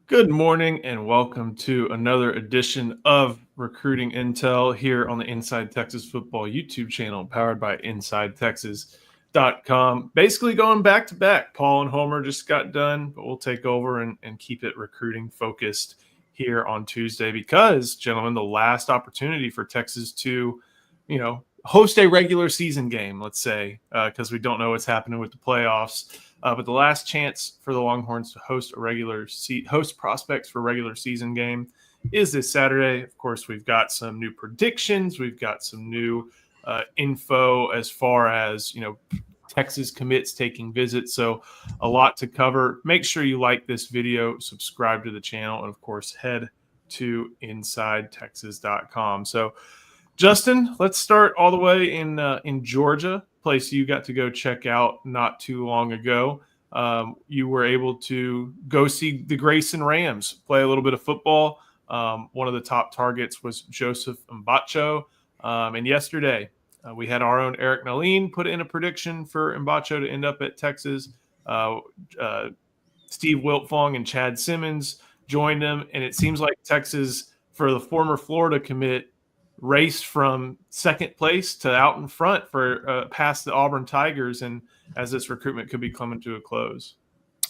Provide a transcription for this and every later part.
Good morning and welcome to another edition of Recruiting Intel here on the Inside Texas Football YouTube channel powered by InsideTexas.com. Basically going back to back. Paul and Homer just got done, but we'll take over and keep it recruiting focused here on Tuesday because, gentlemen, the last opportunity for Texas to, host a regular season game, let's say, because we don't know what's happening with the playoffs. But the last chance for the Longhorns to host prospects for a regular season game is this Saturday. Of course, we've got some new predictions. We've got some new info as far as Texas commits taking visits. So a lot to cover. Make sure you like this video, subscribe to the channel, and of course head to InsideTexas.com. So Justin, let's start all the way in Georgia, place you got to go check out not too long ago. You were able to go see the Grayson Rams play a little bit of football. One of the top targets was Joseph Mbacho. And yesterday, we had our own Eric Naline put in a prediction for Mbacho to end up at Texas. Steve Wiltfong and Chad Simmons joined him, and it seems like Texas, for the former Florida commit, raced from second place to out in front for past the Auburn Tigers, and as this recruitment could be coming to a close.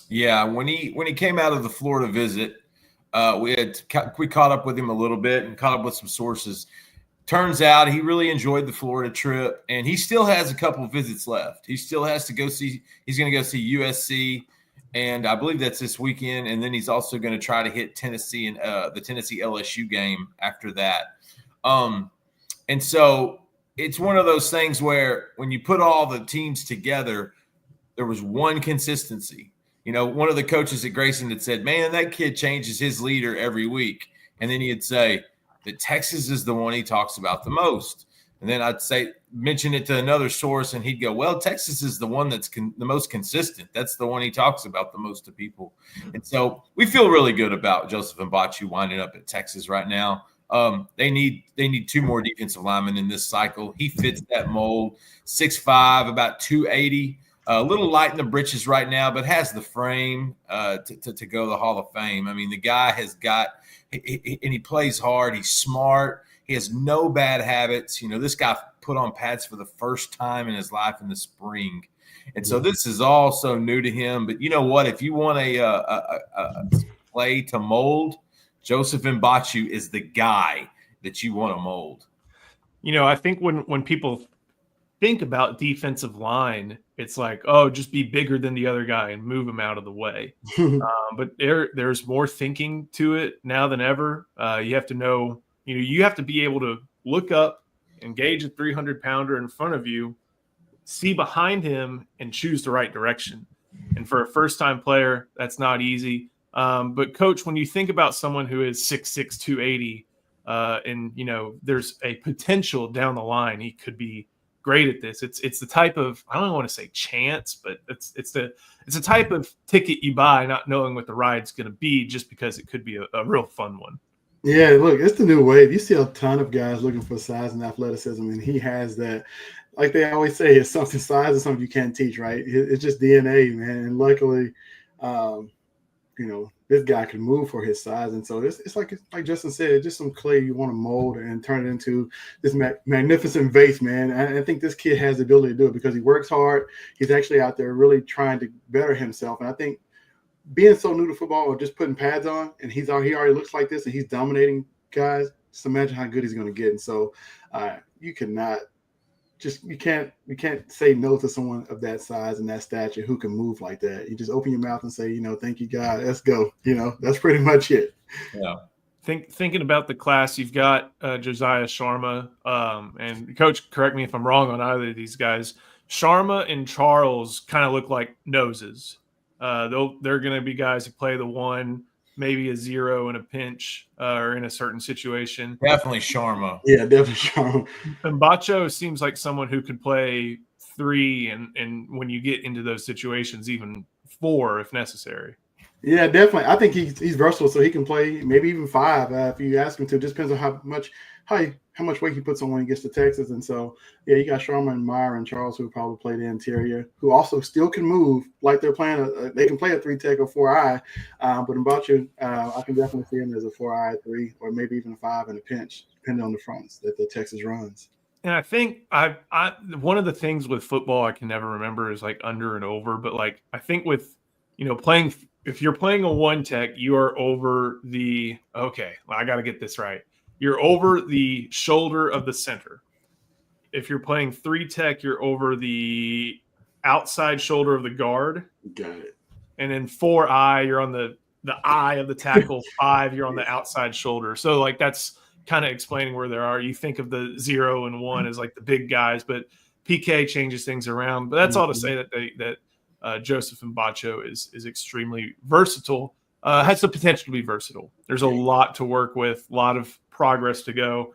Yeah, when he came out of the Florida visit, we caught up with him a little bit and caught up with some sources. Turns out he really enjoyed the Florida trip, and he still has a couple of visits left. He still has to go see. He's going to go see USC, and I believe that's this weekend. And then he's also going to try to hit Tennessee and the Tennessee LSU game after that. And so it's one of those things where when you put all the teams together, there was one consistency. One of the coaches at Grayson had said, man, that kid changes his leader every week. And then he'd say that Texas is the one he talks about the most. And then I'd mention it to another source, and he'd go, well, Texas is the one that's the most consistent. That's the one he talks about the most to people. And so we feel really good about Joseph Mbacho winding up at Texas right now. They need two more defensive linemen in this cycle. He fits that mold. 6'5", about 280. A little light in the britches right now, but has the frame to go to the Hall of Fame. I mean, the guy has got – and he plays hard. He's smart. He has no bad habits. This guy put on pads for the first time in his life in the spring. And so this is all so new to him. But you know what? If you want a play to mold – Joseph Mbacho is the guy that you want to mold. I think when people think about defensive line, it's like, oh, just be bigger than the other guy and move him out of the way. But there's more thinking to it now than ever. You have to know, you have to be able to look up, engage a 300-pounder in front of you, see behind him, and choose the right direction. And for a first-time player, that's not easy. But Coach, when you think about someone who is 6'6", 280, and there's a potential down the line he could be great at this. It's the type of, I don't want to say chance, but it's the type of ticket you buy not knowing what the ride's going to be, just because it could be a real fun one. Yeah, look, it's the new wave. You see a ton of guys looking for size and athleticism, and he has that. Like they always say, it's something size is something you can't teach, right? It's just DNA, man. And luckily, this guy can move for his size. And so it's like Justin said, just some clay you want to mold and turn it into this magnificent vase, man. And I think this kid has the ability to do it because he works hard. He's actually out there really trying to better himself. And I think being so new to football or just putting pads on, and he already looks like this and he's dominating guys, just imagine how good he's going to get. And so you can't say no to someone of that size and that stature who can move like that. You just open your mouth and say, thank you, God. Let's go. That's pretty much it. Yeah. Thinking about the class, you've got Josiah Sharma, and Coach, correct me if I'm wrong on either of these guys. Sharma and Charles kind of look like noses. They're going to be guys who play the one, maybe a zero in a pinch or in a certain situation. Definitely Sharma. Yeah, definitely Sharma. Mbacho seems like someone who could play 3 and when you get into those situations, even 4 if necessary. Yeah, definitely. I think he's versatile, so he can play maybe even 5 if you ask him to. It just depends on how how much weight he puts on when he gets to Texas. And so, yeah, you got Sharman, Meyer, and Charles who probably play the interior, who also still can move like they're playing. They can play a 3-tech or 4-eye, but Mbachu, I can definitely see him as a 4-eye 3 or maybe even a 5 in a pinch, depending on the fronts that the Texas runs. And I think I one of the things with football I can never remember is like under and over, but like I think with playing, if you're playing a 1-tech, you are over I got to get this right. You're over the shoulder of the center. If you're playing 3-tech, you're over the outside shoulder of the guard. Got it. And then 4-eye, you're on the eye of the tackle. 5, you're on the outside shoulder. So like that's kind of explaining where there are. You think of the 0 and 1 as like the big guys, but PK changes things around. But that's all to say that Joseph Mbacho is extremely versatile. Has the potential to be versatile. There's a lot to work with, a lot of progress to go.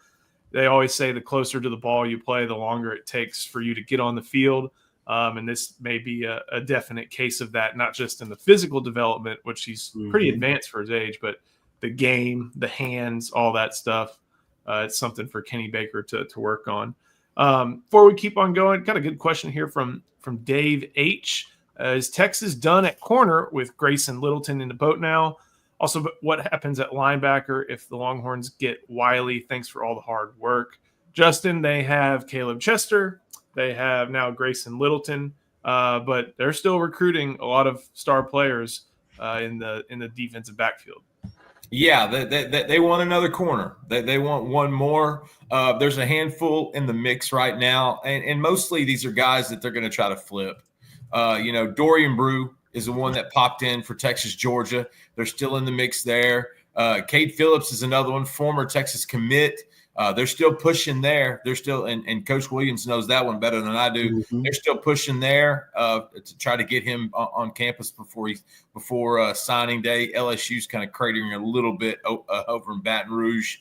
They always say the closer to the ball you play, the longer it takes for you to get on the field. And this may be a definite case of that, not just in the physical development, which he's pretty advanced for his age, but the game, the hands, all that stuff. It's something for Kenny Baker to work on. Before we keep on going, got a good question here from Dave H. Is Texas done at corner with Grayson Littleton in the boat now? Also, what happens at linebacker if the Longhorns get Wiley? Thanks for all the hard work. Justin, they have Caleb Chester. They have now Grayson Littleton, but they're still recruiting a lot of star players in the defensive backfield. Yeah, they want another corner. They want one more. There's a handful in the mix right now, and mostly these are guys that they're going to try to flip. Dorian Brew is the one that popped in for Texas, Georgia. They're still in the mix there. Cade Phillips is another one, former Texas commit. They're still pushing there. They're still, and Coach Williams knows that one better than I do. Mm-hmm. They're still pushing there to try to get him on campus before signing day. LSU's kind of cratering a little bit over in Baton Rouge.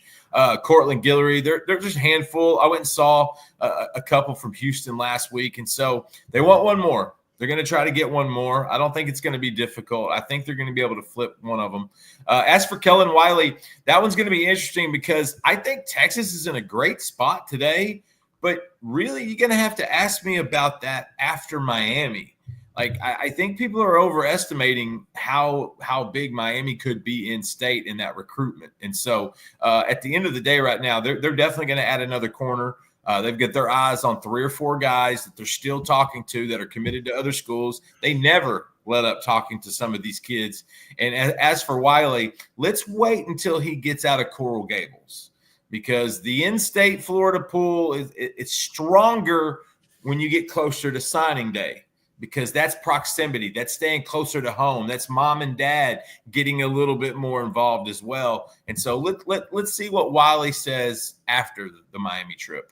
Cortland Guillory, they're just a handful. I went and saw a couple from Houston last week, and so they want one more. They're going to try to get one more. I don't think it's going to be difficult. I think they're going to be able to flip one of them. As for Kellen Wiley, that one's going to be interesting because I think Texas is in a great spot today. But really, you're going to have to ask me about that after Miami. Like, I think people are overestimating how big Miami could be in state in that recruitment. And so at the end of the day right now, they're definitely going to add another corner. They've got their eyes on 3 or 4 guys that they're still talking to that are committed to other schools. They never let up talking to some of these kids. And as for Wiley, let's wait until he gets out of Coral Gables because the in-state Florida pool it's stronger when you get closer to signing day because that's proximity. That's staying closer to home. That's mom and dad getting a little bit more involved as well. And so let's see what Wiley says after the Miami trip.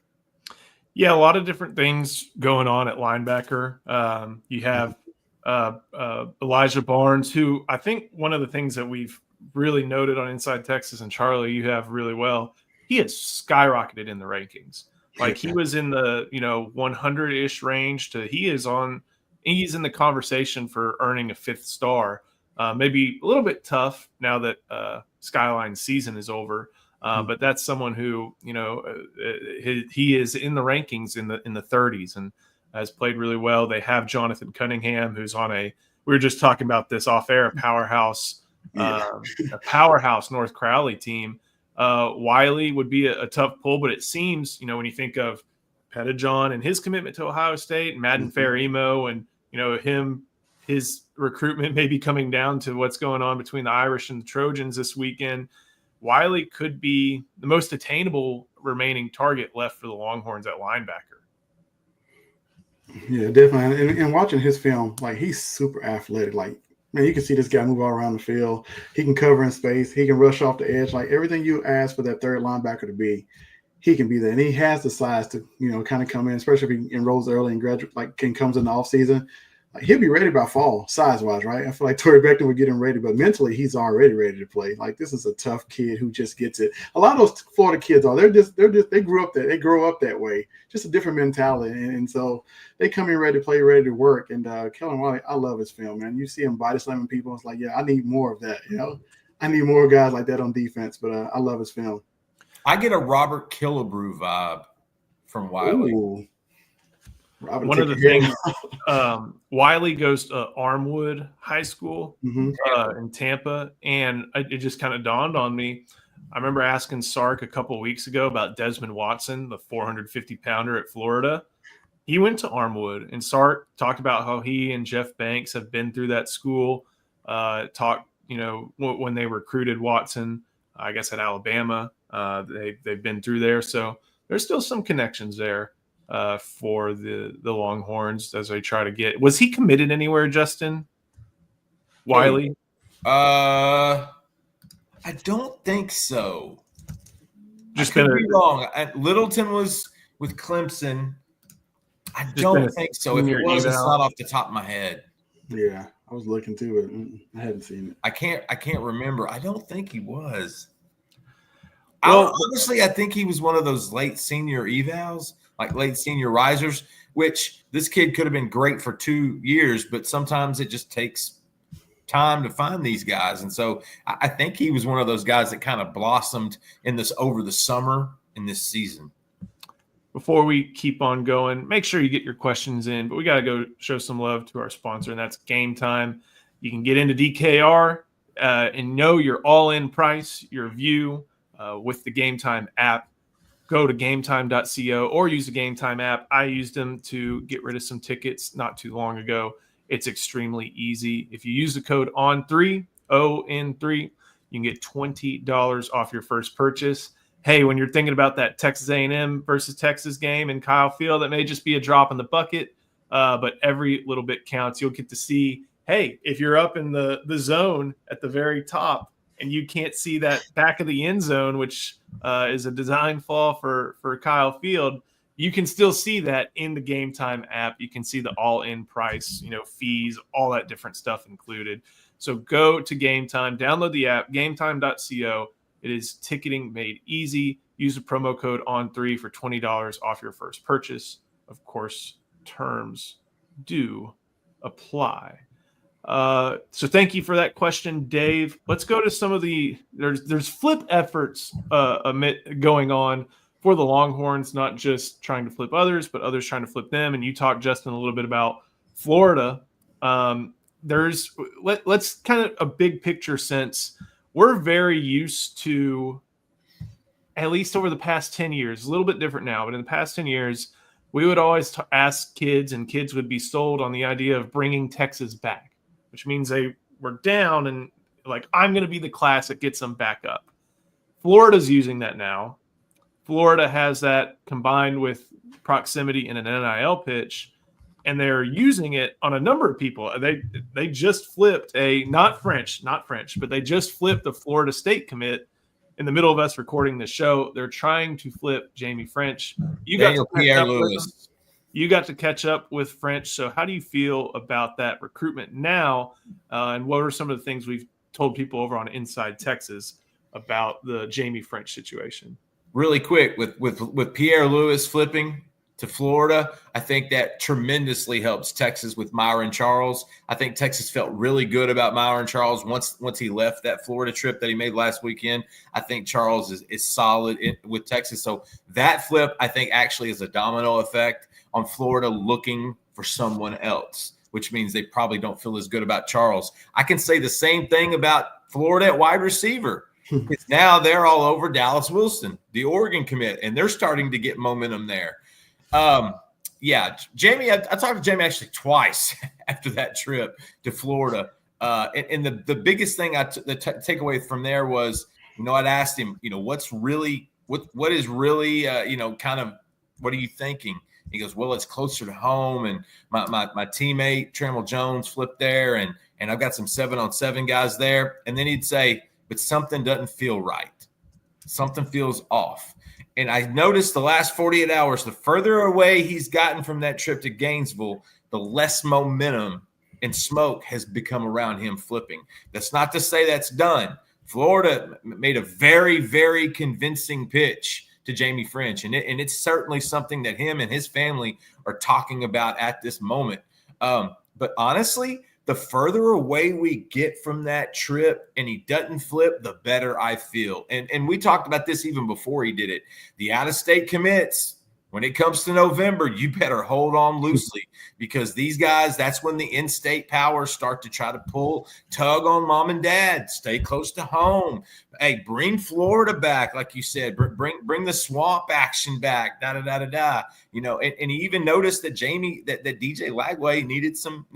Yeah, a lot of different things going on at linebacker. You have Elijah Barnes, who I think one of the things that we've really noted on Inside Texas, and Charlie, you have really well, he has skyrocketed in the rankings. Like he was in the 100-ish range to he's in the conversation for earning a 5th star. Maybe a little bit tough now that Skyline season is over. But that's someone who, he is in the rankings in the 30s and has played really well. They have Jonathan Cunningham, who's we were just talking about this off air, a powerhouse North Crowley team. Wiley would be a tough pull, but it seems, when you think of Pettijohn and his commitment to Ohio State, and Madden Fair-Emo, and, his recruitment may be coming down to what's going on between the Irish and the Trojans this weekend. Wiley could be the most attainable remaining target left for the Longhorns at linebacker. Yeah, definitely. And watching his film, like he's super athletic. Like, man, you can see this guy move all around the field. He can cover in space. He can rush off the edge. Like everything you ask for that third linebacker to be, he can be there. And he has the size to, kind of come in, especially if he enrolls early and graduate, comes in the off season. Like he'll be ready by fall, size-wise, right? I feel like Torrey Beckton would get him ready, but mentally he's already ready to play. Like this is a tough kid who just gets it. A lot of those Florida kids they grew up they grow up that way, just a different mentality, and so they come in ready to play, ready to work. And Kellen Wiley, I love his film, man. You see him body slamming people. It's like, yeah, I need more of that. I need more guys like that on defense. But I love his film. I get a Robert Killebrew vibe from Wiley. Ooh. Robert, One of the take your things, head Wiley goes to Armwood High School off. in Tampa, and it just kind of dawned on me. I remember asking Sark a couple of weeks ago about Desmond Watson, the 450-pounder at Florida. He went to Armwood, and Sark talked about how he and Jeff Banks have been through that school. Talked, when they recruited Watson, I guess at Alabama, they've been through there. So there's still some connections there for the Longhorns as they try to get. Was he committed anywhere, Justin? Wiley? I don't think so. Just I could be wrong. Littleton was with Clemson. I don't think so. If it was, it's not off the top of my head. Yeah, I was looking too, but I hadn't seen it. I can't remember. I don't think he was. Well, honestly, I think he was one of those late senior evals, like late senior risers, which this kid could have been great for 2 years, but sometimes it just takes time to find these guys. And so I think he was one of those guys that kind of blossomed over the summer in this season. Before we keep on going, make sure you get your questions in, but we got to go show some love to our sponsor, and that's Game Time. You can get into DKR and know your all-in price, your view with the Game Time app. Go to gametime.co or use the Game Time app. I used them to get rid of some tickets not too long ago. It's extremely easy. If you use the code ON3, ON3, you can get $20 off your first purchase. Hey, when you're thinking about that Texas A&M versus Texas game in Kyle Field, that may just be a drop in the bucket, but every little bit counts. You'll get to see, hey, if you're up in the zone at the very top and you can't see that back of the end zone, which is a design flaw for Kyle Field, you can still see that in the Game Time app. You can see the all-in price, fees, all that different stuff included. So go to Game Time, download the app, gametime.co. It is ticketing made easy. Use the promo code ON3 for $20 off your first purchase. Of course, terms do apply. So thank you for that question, Dave. Let's go to some of there's flip efforts going on for the Longhorns, not just trying to flip others, but others trying to flip them. And you talked, Justin, a little bit about Florida. Let's kind of a big picture sense. We're very used to, at least over the past 10 years, a little bit different now, but in the past 10 years, we would always ask kids, and kids would be sold on the idea of bringing Texas back, which means they were down and like, I'm going to be the class that gets them back up. Florida's using that now. Florida has that combined with proximity in an NIL pitch, and they're using it on a number of people. They just flipped not French, but they just flipped the Florida State commit in the middle of us recording the show. They're trying to flip Jamie French. You got to catch up with French. So how do you feel about that recruitment now? And what are some of the things we've told people over on Inside Texas about the Jamie French situation? Really quick, with Pierre Lewis flipping to Florida, I think that tremendously helps Texas with Myron Charles. I think Texas felt really good about Myron Charles once he left that Florida trip that he made last weekend. I think Charles is solid with Texas. So that flip, I think, actually is a domino effect on Florida looking for someone else, which means they probably don't feel as good about Charles. I can say the same thing about Florida at wide receiver. Because now they're all over Dallas Wilson, the Oregon commit, and they're starting to get momentum there. Jamie, I talked to Jamie actually twice after that trip to Florida. And the biggest thing the takeaway from there was, I'd asked him, what is really, what are you thinking? He goes, well, it's closer to home. And my teammate, Trammell Jones, flipped there. And I've got some 7-on-7 guys there. And then he'd say, but something doesn't feel right. Something feels off. And I noticed the last 48 hours, the further away he's gotten from that trip to Gainesville, the less momentum and smoke has become around him flipping. That's not to say that's done. Florida made a very, very convincing pitch to Jamie French, and it's certainly something that him and his family are talking about at this moment. But honestly, the further away we get from that trip and he doesn't flip, the better I feel. And we talked about this even before he did it. The out-of-state commits, when it comes to November, you better hold on loosely because these guys, that's when the in-state powers start to try to tug on mom and dad, stay close to home. Hey, bring Florida back, like you said, bring the swamp action back, da-da-da-da-da. You know, and he even noticed that that DJ Lagway needed some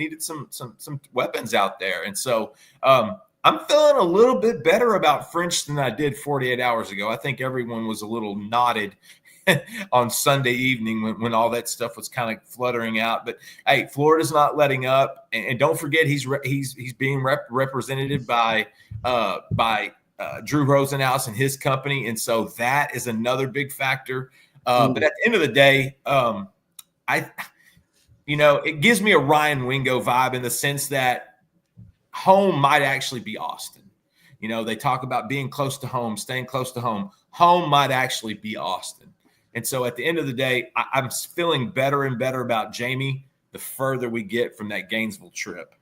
weapons out there. And so I'm feeling a little bit better about French than I did 48 hours ago. I think everyone was a little knotted on Sunday evening when all that stuff was kind of fluttering out. But hey, Florida's not letting up, and don't forget he's being represented by Drew Rosenhaus and his company, and so that is another big factor. But at the end of the day, it gives me a Ryan Wingo vibe in the sense that home might actually be Austin. You know, they talk about being close to home, staying close to home. Home might actually be Austin. And so at the end of the day, I'm feeling better and better about Jamie the further we get from that Gainesville trip.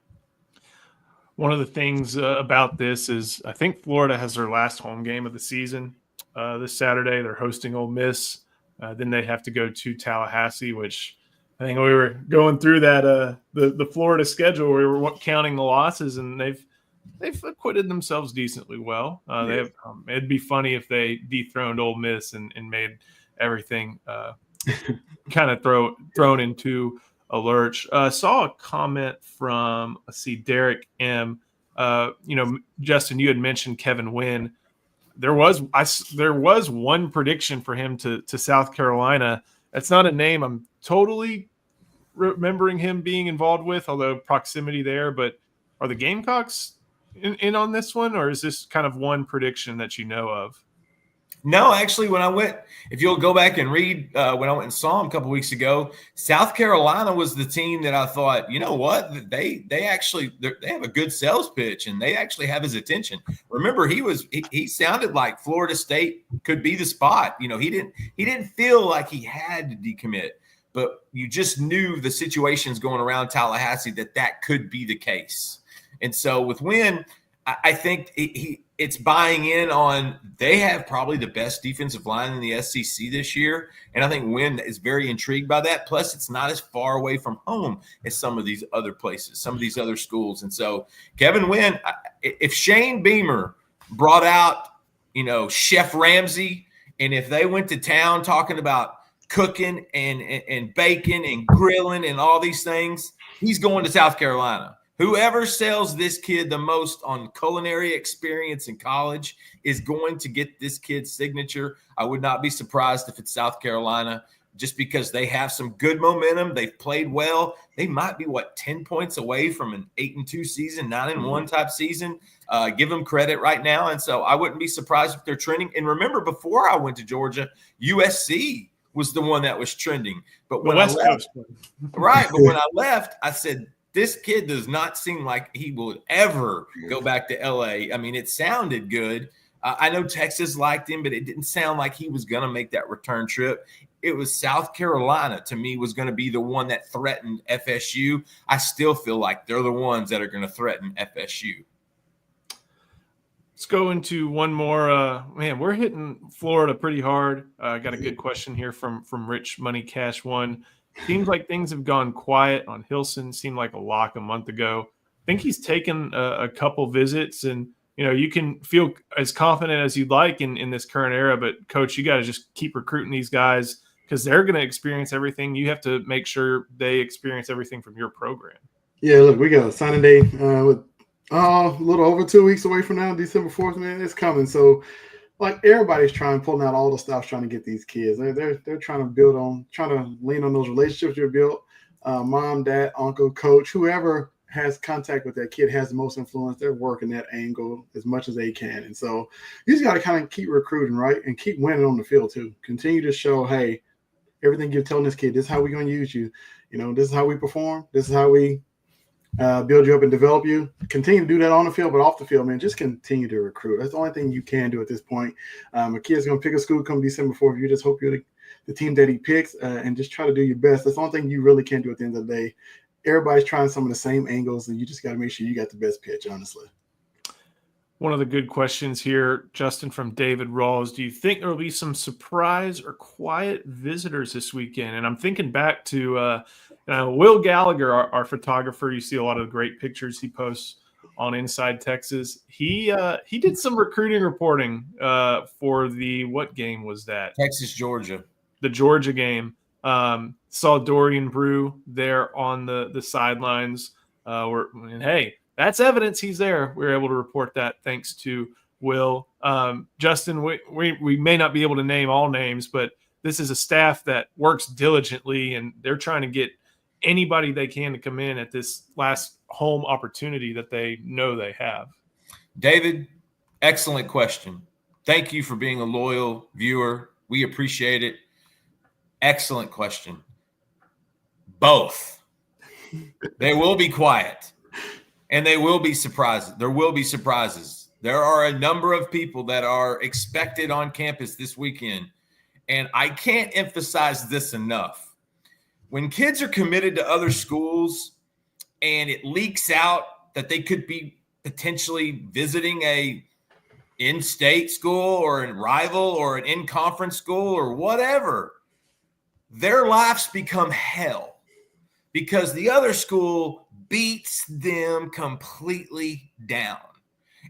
One of the things about this is I think Florida has their last home game of the season this Saturday. They're hosting Ole Miss. Then they have to go to Tallahassee, which I think we were going through that the Florida schedule. We were counting the losses, and they've acquitted themselves decently well. It'd be funny if they dethroned Ole Miss and made everything kind of thrown into a lurch. Saw a comment from Derek M. Justin, you had mentioned Kevin Wynn. There was one prediction for him to South Carolina. That's not a name I'm totally remembering him being involved with, although proximity there. But are the Gamecocks in on this one, or is this kind of one prediction that you know of? No, actually, if you'll go back and read when I went and saw him a couple weeks ago, South Carolina was the team that I thought, you know what, they have a good sales pitch and they actually have his attention. Remember, he sounded like Florida State could be the spot. You know, he didn't feel like he had to decommit, but you just knew the situations going around Tallahassee that could be the case. And so with Wynn, I think it's buying in on they have probably the best defensive line in the SEC this year. And I think Wynn is very intrigued by that. Plus, it's not as far away from home as some of these other places, some of these other schools. And so Kevin Wynn, if Shane Beamer brought out, Chef Ramsay, and if they went to town talking about cooking and bacon and grilling and all these things, he's going to South Carolina. Whoever sells this kid the most on culinary experience in college is going to get this kid's signature. I would not be surprised if it's South Carolina, just because they have some good momentum. They've played well. They might be 10 points away from an 8-2 season, 9-1 type season. Give them credit right now. And so I wouldn't be surprised if they're trending. And remember, before I went to Georgia, USC was the one that was trending. But when I left, I said, this kid does not seem like he will ever go back to LA. I mean, it sounded good. I know Texas liked him, but it didn't sound like he was going to make that return trip. It was South Carolina, to me, was going to be the one that threatened FSU. I still feel like they're the ones that are going to threaten FSU. Let's go into one more. We're hitting Florida pretty hard. I got a good question here from Rich Money Cash 1. Seems like things have gone quiet on Hilson. Seemed like a lock a month ago. I think he's taken a couple visits, and you can feel as confident as you'd like in this current era. But Coach, you got to just keep recruiting these guys because they're going to experience everything. You have to make sure they experience everything from your program. Yeah, look, we got a signing day with a little over 2 weeks away from now, December 4th. Man, it's coming. So. Everybody's pulling out all the stops, trying to get these kids. They're trying to lean on those relationships you're built. Mom, dad, uncle, coach, whoever has contact with that kid has the most influence. They're working that angle as much as they can. And so you just got to kind of keep recruiting, right? And keep winning on the field too. Continue to show, hey, everything you're telling this kid, this is how we're going to use you. This is how we perform. This is how we build you up and develop you. Continue to do that on the field, but off the field, man, just continue to recruit. That's the only thing you can do at this point. A kid's going to pick a school come December 4th. You just hope you're the team that he picks and just try to do your best. That's the only thing you really can do at the end of the day. everybody's trying some of the same angles, and you just got to make sure you got the best pitch, honestly. One of the good questions here, Justin, from David Rawls. Do you think there will be some surprise or quiet visitors this weekend? And I'm thinking back to Will Gallagher, our photographer. You see a lot of great pictures he posts on Inside Texas. He did some recruiting reporting for what game was that? Texas, Georgia. The Georgia game. Saw Dorian Brew there on the sidelines. And hey, that's evidence he's there. We were able to report that thanks to Will. Justin, we may not be able to name all names, but this is a staff that works diligently, and they're trying to get anybody they can to come in at this last home opportunity that they know they have. David, excellent question. Thank you for being a loyal viewer. We appreciate it. Excellent question. Both. They will be quiet. And they will be surprises. There will be surprises. There are a number of people that are expected on campus this weekend. And I can't emphasize this enough. When kids are committed to other schools and it leaks out that they could be potentially visiting a in-state school or a rival or an in-conference school or whatever, their lives become hell because the other school beats them completely down,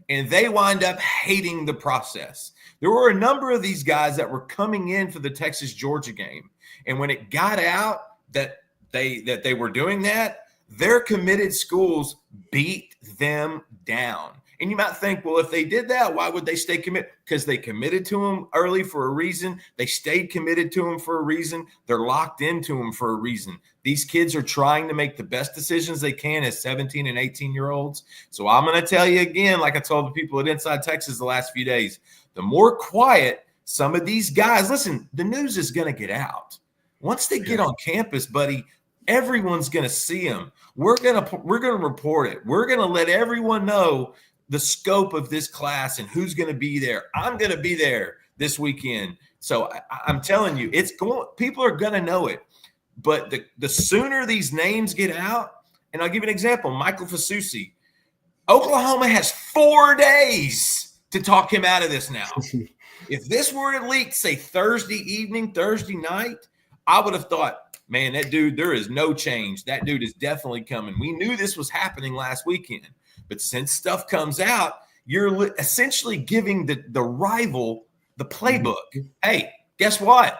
and they wind up hating the process. There were a number of these guys that were coming in for the Texas-Georgia game, and when it got out that they were doing that, their committed schools beat them down. And you might think, well, if they did that, why would they stay committed? Because they committed to them early for a reason. They stayed committed to them for a reason. They're locked into them for a reason. These kids are trying to make the best decisions they can as 17 and 18-year-olds. So I'm going to tell you again, like I told the people at Inside Texas the last few days, the more quiet some of these guys, listen, the news is going to get out. Once they get on campus, buddy, everyone's going to see them. We're going to report it. We're going to let everyone know the scope of this class and who's going to be there. I'm going to be there this weekend. So I'm telling you, people are going to know it. But the sooner these names get out, and I'll give you an example, Michael Fasusi, Oklahoma has 4 days to talk him out of this now. If this were to leak, say Thursday evening, Thursday night, I would have thought, man, that dude, there is no change. That dude is definitely coming. We knew this was happening last weekend. But since stuff comes out, you're essentially giving the rival the playbook. Hey, guess what?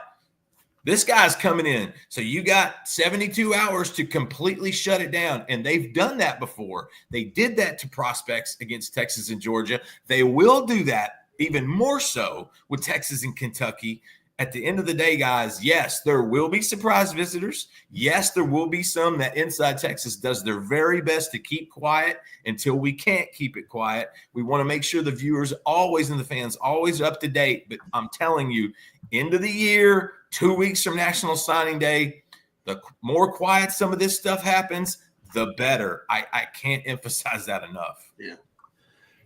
This guy's coming in. So you got 72 hours to completely shut it down. And they've done that before. They did that to prospects against Texas and Georgia. They will do that even more so with Texas and Kentucky. At the end of the day, guys, yes, there will be surprise visitors. Yes, there will be some that Inside Texas does their very best to keep quiet until we can't keep it quiet. We want to make sure the viewers always and the fans always up to date. But I'm telling you, end of the year, 2 weeks from National Signing Day, the more quiet some of this stuff happens, the better. I can't emphasize that enough. Yeah.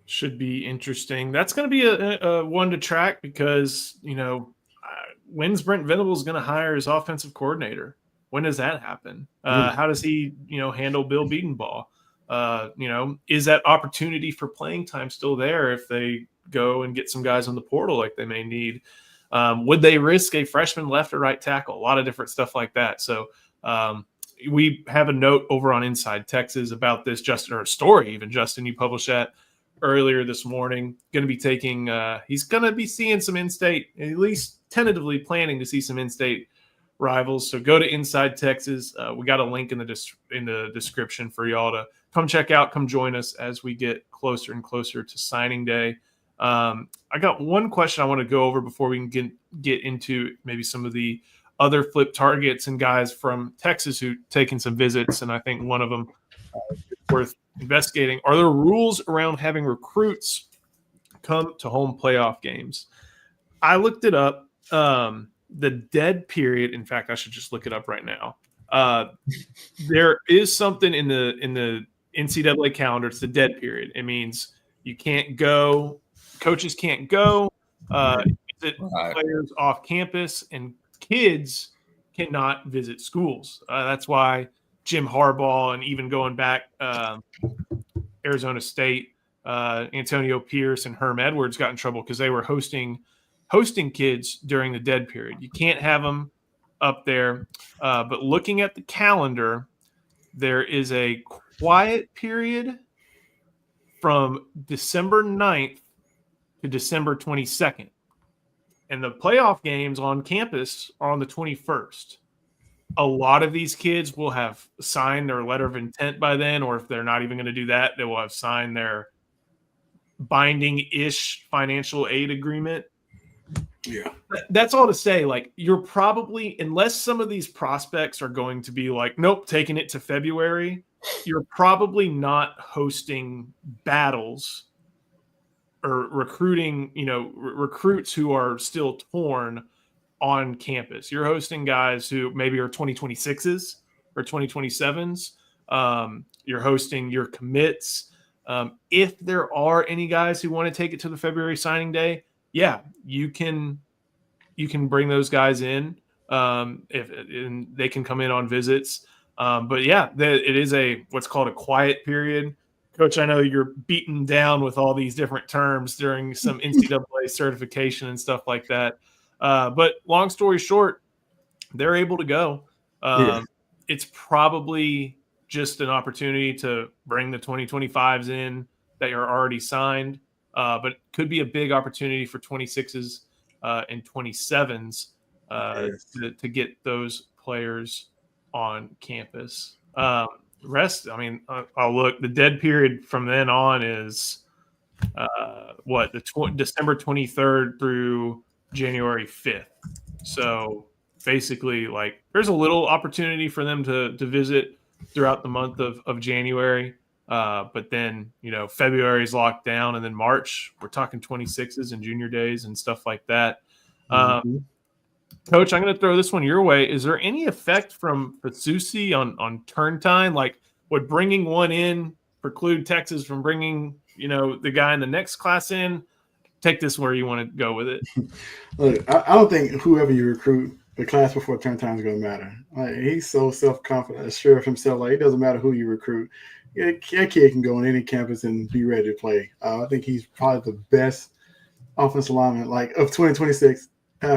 Should be interesting. That's going to be a one to track because, when's Brent Venables going to hire his offensive coordinator? When does that happen? How does he, handle Bill Bedenbaugh? Is that opportunity for playing time still there if they go and get some guys on the portal like they may need? Would they risk a freshman left or right tackle? A lot of different stuff like that. So we have a note over on Inside Texas about this, Justin, or a story even. Justin, you published that earlier this morning. Going to be taking he's going to be seeing some in-state, at least tentatively planning to see some in-state rivals. So go to Inside Texas. We got a link in the description for y'all to come check out, come join us as we get closer and closer to signing day. I got one question I want to go over before we can get into maybe some of the other flip targets and guys from Texas who taken some visits, and I think one of them is worth investigating. Are there rules around having recruits come to home playoff games? I looked it up. The dead period. In fact, I should just look it up right now. There is something in the NCAA calendar. It's the dead period. It means you can't go. Coaches can't go. Players off campus, and kids cannot visit schools. That's why Jim Harbaugh, and even going back Arizona State, Antonio Pierce and Herm Edwards got in trouble because they were hosting kids during the dead period. You can't have them up there. But looking at the calendar, there is a quiet period from December 9th to December 22nd. And the playoff games on campus are on the 21st. A lot of these kids will have signed their letter of intent by then, or if they're not even going to do that, they will have signed their binding-ish financial aid agreement. Yeah. That's all to say, like, you're probably, unless some of these prospects are going to be like, nope, taking it to February, you're probably not hosting battles or recruiting, recruits who are still torn on campus. You're hosting guys who maybe are 2026s or 2027s. You're hosting your commits. If there are any guys who want to take it to the February signing day, yeah, you can bring those guys in. And they can come in on visits. But yeah, it is what's called a quiet period. Coach, I know you're beaten down with all these different terms during some NCAA certification and stuff like that. But long story short, they're able to go. It's probably just an opportunity to bring the 2025s in that are already signed, but it could be a big opportunity for 26s and 27s to get those players on campus. Rest, I mean, I'll look. The dead period from then on is December 23rd through January 5th. So basically, like, there's a little opportunity for them to visit throughout the month of January. But then, February is locked down, and then March, we're talking 26s and junior days and stuff like that. Coach, I'm going to throw this one your way. Is there any effect from Fasusi on turn time? Like, would bringing one in preclude Texas from bringing, the guy in the next class in? Take this where you want to go with it. Look, I don't think whoever you recruit, the class before turn time is going to matter. Like, he's so self-confident, sure of himself. Like, it doesn't matter who you recruit. That kid can go on any campus and be ready to play. I think he's probably the best offensive lineman, of 2026.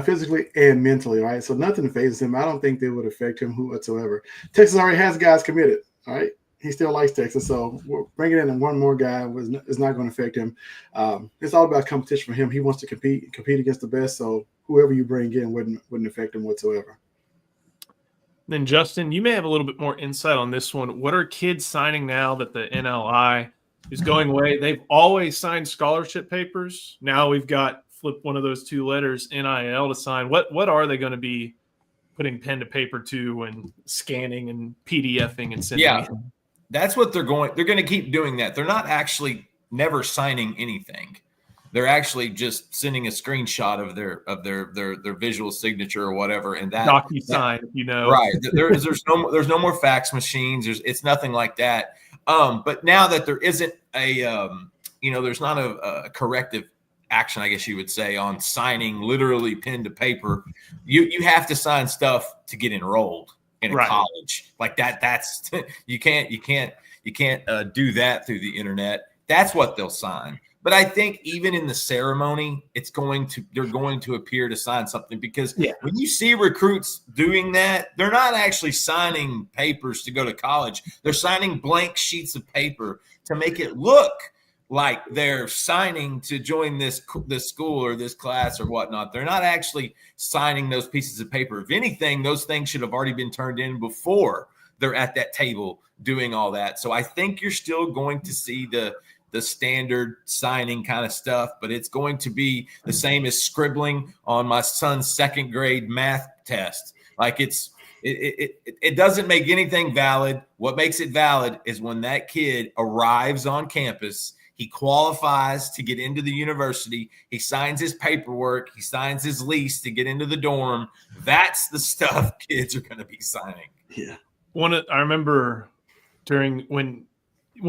Physically and mentally, right? So nothing phases him. I don't think they would affect him whatsoever. Texas already has guys committed, right? He still likes Texas, so we're bringing in one more guy is not going to affect him. It's all about competition for him. He wants to compete against the best, so whoever you bring in wouldn't affect him whatsoever. Then, Justin, you may have a little bit more insight on this one. What are kids signing now that the NLI is going away? They've always signed scholarship papers. Now we've got flip one of those two letters, NIL, to sign. What are they going to be putting pen to paper to and scanning and PDFing and sending? Yeah, that's what they're going to keep doing that. They're not actually never signing anything. They're actually just sending a screenshot of their visual signature or whatever, and that DocuSign, right. There's no more fax machines. It's nothing like that. But now that there isn't there's not a corrective action, I guess you would say, on signing literally pen to paper. You have to sign stuff to get enrolled in a college like that. That's you can't do that through the internet. That's what they'll sign. But I think even in the ceremony, they're going to appear to sign something, because when you see recruits doing that, they're not actually signing papers to go to college. They're signing blank sheets of paper to make it look like they're signing to join this school or this class or whatnot. They're not actually signing those pieces of paper. If anything, those things should have already been turned in before they're at that table doing all that. So I think you're still going to see the standard signing kind of stuff, but it's going to be the same as scribbling on my son's second grade math test. Like, it doesn't make anything valid. What makes it valid is when that kid arrives on campus, he qualifies to get into the university. He signs his paperwork. He signs his lease to get into the dorm. That's the stuff kids are going to be signing. Yeah. I remember during when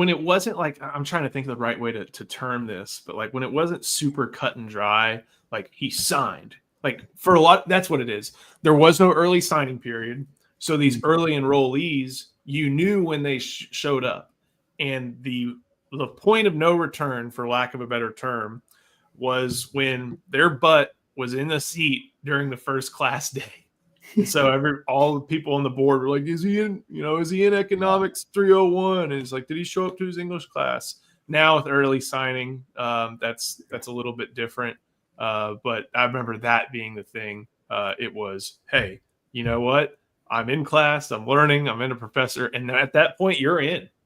it wasn't like, I'm trying to think of the right way to term this, but like when it wasn't super cut and dry, like he signed, like for a lot, that's what it is. There was no early signing period. So these early enrollees you knew when they showed up. And the point of no return, for lack of a better term, was when their butt was in the seat during the first class day. So all the people on the board were like, is he in economics 301? And it's like, did he show up to his English class? Now with early signing, that's a little bit different. But I remember that being the thing. It was, hey, you know what? I'm in class, I'm learning, I'm in a professor. And at that point, you're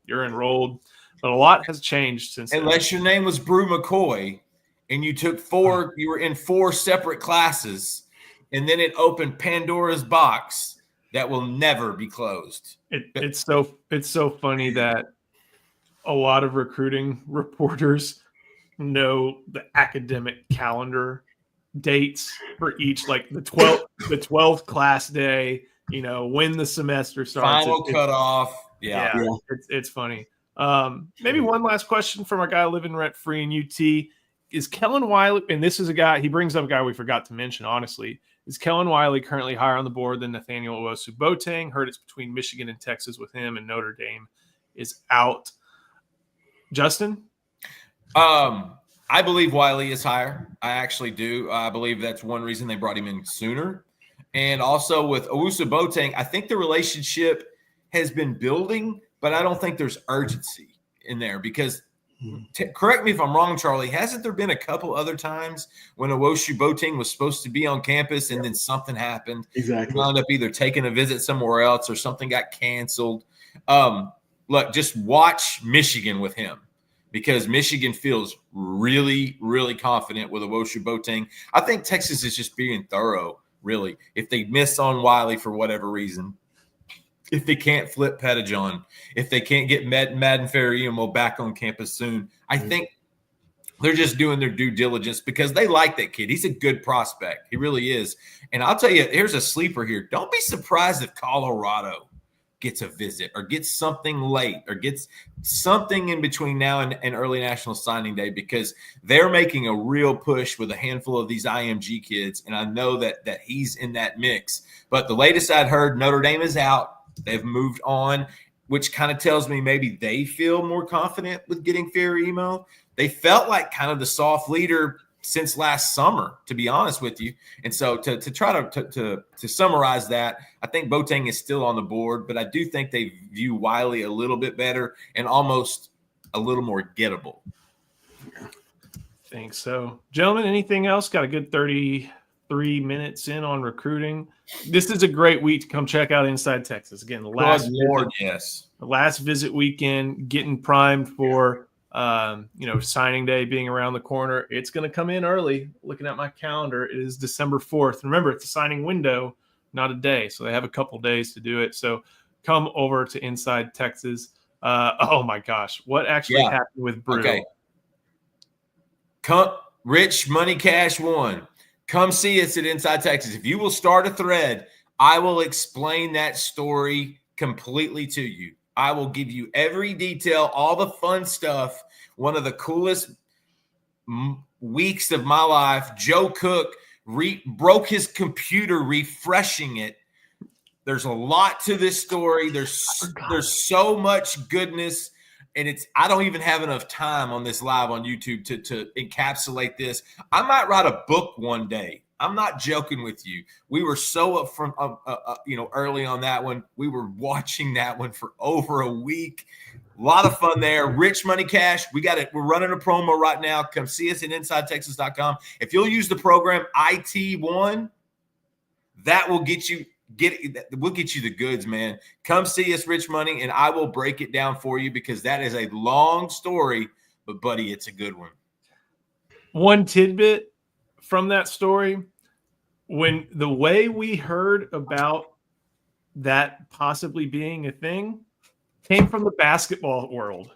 enrolled. But a lot has changed since then. Unless your name was Brew McCoy and you took you were in 4 separate classes, and then it opened Pandora's box that will never be closed. It's so funny that a lot of recruiting reporters know the academic calendar dates for each, like the 12th class day, when the semester starts. Final cutoff. Yeah. It's funny. Maybe one last question from our guy living rent free in UT. Is Kellen Wiley, and this is a guy, he brings up a guy we forgot to mention, honestly. Is Kellen Wiley currently higher on the board than Nathaniel Owusu-Boateng? Heard it's between Michigan and Texas with him, and Notre Dame is out. Justin? I believe Wiley is higher. I actually do. I believe that's one reason they brought him in sooner. And also with Owusu-Boateng, I think the relationship has been building, but I don't think there's urgency in there because correct me if I'm wrong, Charlie, hasn't there been a couple other times when Owusu-Boateng was supposed to be on campus and then something happened? Exactly. He wound up either taking a visit somewhere else or something got canceled. Look, just watch Michigan with him because Michigan feels really, really confident with Owusu-Boateng. I think Texas is just being thorough, really. If they miss on Wiley for whatever reason, if they can't flip Pettijohn, if they can't get Madden Ferriemo back on campus soon, I think they're just doing their due diligence because they like that kid. He's a good prospect. He really is. And I'll tell you, here's a sleeper here. Don't be surprised if Colorado gets a visit or gets something late or gets something in between now and early National Signing Day because they're making a real push with a handful of these IMG kids. And I know that he's in that mix. But the latest I'd heard, Notre Dame is out. They've moved on, which kind of tells me maybe they feel more confident with getting Ferriemo. They felt like kind of the soft leader since last summer, to be honest with you. And so to try to summarize that, I think Boateng is still on the board, but I do think they view Wiley a little bit better and almost a little more gettable. I think so. Gentlemen, anything else? Got a good 33 minutes in on recruiting. This is a great week to come check out Inside Texas. Again, the last visit weekend, getting primed for signing day being around the corner. It's going to come in early. Looking at my calendar, it is December 4th. Remember, it's a signing window, not a day. So they have a couple days to do it. So come over to Inside Texas. Oh my gosh, what actually happened with Brew? Okay. Rich Money Cash 1. Come see us at Inside Texas. If you will start a thread, I will explain that story completely to you. I will give you every detail, all the fun stuff. One of the coolest weeks of my life. Joe Cook broke his computer refreshing it. There's a lot to this story. There's so much goodness. And I don't even have enough time on this live on YouTube to encapsulate this. I might write a book one day. I'm not joking with you. We were so up from early on that one. We were watching that one for over a week. A lot of fun there. Rich Money Cash. We got it. We're running a promo right now. Come see us at InsideTexas.com. If you'll use the program IT1, that will get you. We'll get you the goods, man. Come see us, Rich Money, and I will break it down for you because that is a long story, but buddy, it's a good one. One tidbit from that story, when the way we heard about that possibly being a thing came from the basketball world.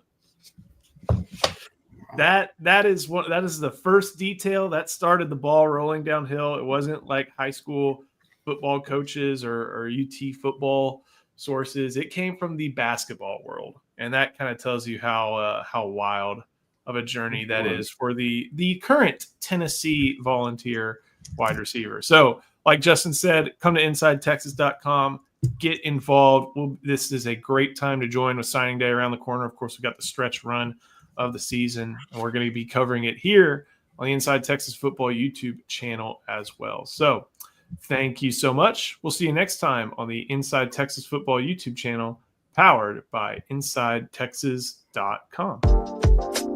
That is the first detail that started the ball rolling downhill. It wasn't like high school football coaches or UT football sources. It came from the basketball world, and that kind of tells you how wild of a journey that is for the current Tennessee Volunteer wide receiver. So, like Justin said, come to InsideTexas.com. get involved. This is a great time to join with signing day around the corner. Of course, we've got the stretch run of the season, and we're going to be covering it here on the Inside Texas Football YouTube channel as well. So thank you so much. We'll see you next time on the Inside Texas Football YouTube channel, powered by InsideTexas.com.